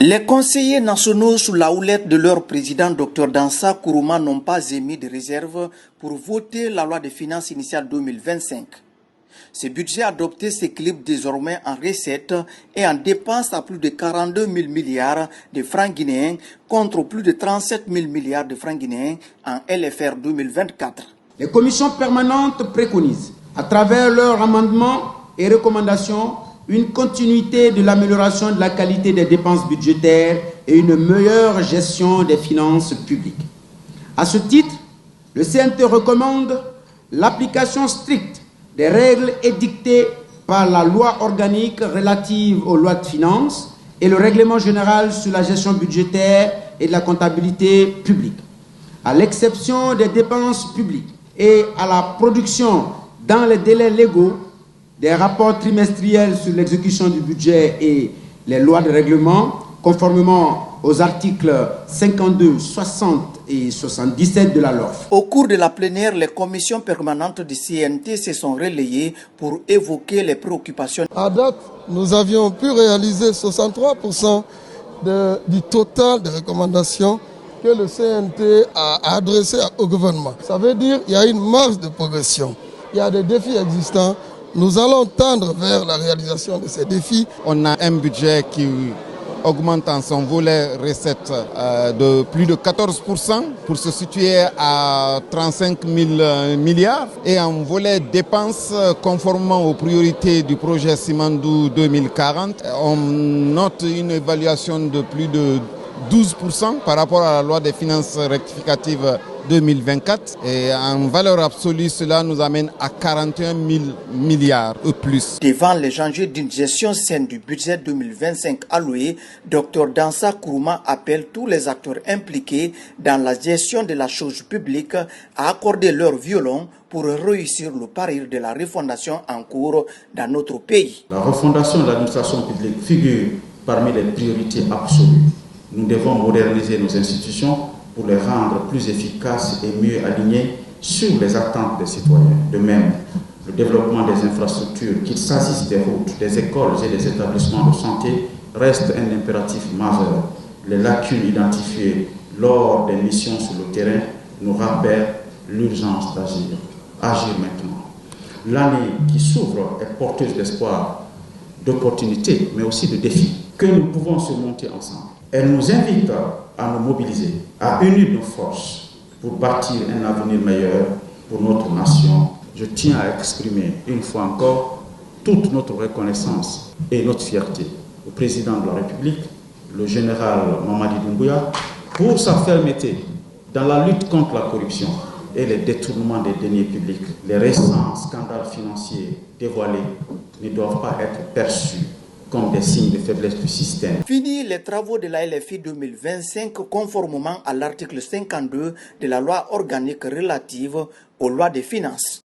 Les conseillers nationaux sous la houlette de leur président Dr Dansa Kourouma n'ont pas émis de réserve pour voter la loi de finances initiale 2025. Ce budget adopté s'équilibre désormais en recettes et en dépenses à plus de 42 000 milliards de francs guinéens contre plus de 37 000 milliards de francs guinéens en LFR 2024. Les commissions permanentes préconisent, à travers leurs amendements et recommandations, une continuité de l'amélioration de la qualité des dépenses budgétaires et une meilleure gestion des finances publiques. À ce titre, le CNT recommande l'application stricte des règles édictées par la loi organique relative aux lois de finances et le règlement général sur la gestion budgétaire et de la comptabilité publique. À l'exception des dépenses publiques et à la production dans les délais légaux des rapports trimestriels sur l'exécution du budget et les lois de règlement, conformément aux articles 52, 60 et 77 de la LOF. Au cours de la plénière, les commissions permanentes du CNT se sont relayées pour évoquer les préoccupations. À date, nous avions pu réaliser 63% du total des recommandations que le CNT a adressées au gouvernement. Ça veut dire qu'il y a une marge de progression. Il y a des défis existants. Nous allons tendre vers la réalisation de ces défis. On a un budget qui augmente en son volet recettes de plus de 14% pour se situer à 35 000 milliards et en volet dépenses conformément aux priorités du projet Simandou 2040. On note une évaluation de plus de 12% par rapport à la loi des finances rectificatives 2024 et en valeur absolue, cela nous amène à 41 000 milliards ou plus. Devant les enjeux d'une gestion saine du budget 2025 alloué, Dr Dansa Kourouma appelle tous les acteurs impliqués dans la gestion de la chose publique à accorder leur violon pour réussir le pari de la refondation en cours dans notre pays. La refondation de l'administration publique figure parmi les priorités absolues. Nous devons moderniser nos institutions pour les rendre plus efficaces et mieux alignées sur les attentes des citoyens. De même, le développement des infrastructures, qu'il s'agisse des routes, des écoles et des établissements de santé, reste un impératif majeur. Les lacunes identifiées lors des missions sur le terrain nous rappellent l'urgence d'agir. Agir maintenant. L'année qui s'ouvre est porteuse d'espoir, d'opportunités, mais aussi de défis que nous pouvons surmonter ensemble. Elle nous invite à nous mobiliser, à unir nos forces pour bâtir un avenir meilleur pour notre nation. Je tiens à exprimer une fois encore toute notre reconnaissance et notre fierté au président de la République, le général Mamadi Doumbouya, pour sa fermeté dans la lutte contre la corruption et les détournements des deniers publics. Les récents scandales financiers dévoilés ne doivent pas être perçus comme des signes de faiblesse du système. Fini les travaux de la LFI 2025 conformément à l'article 52 de la loi organique relative aux lois des finances.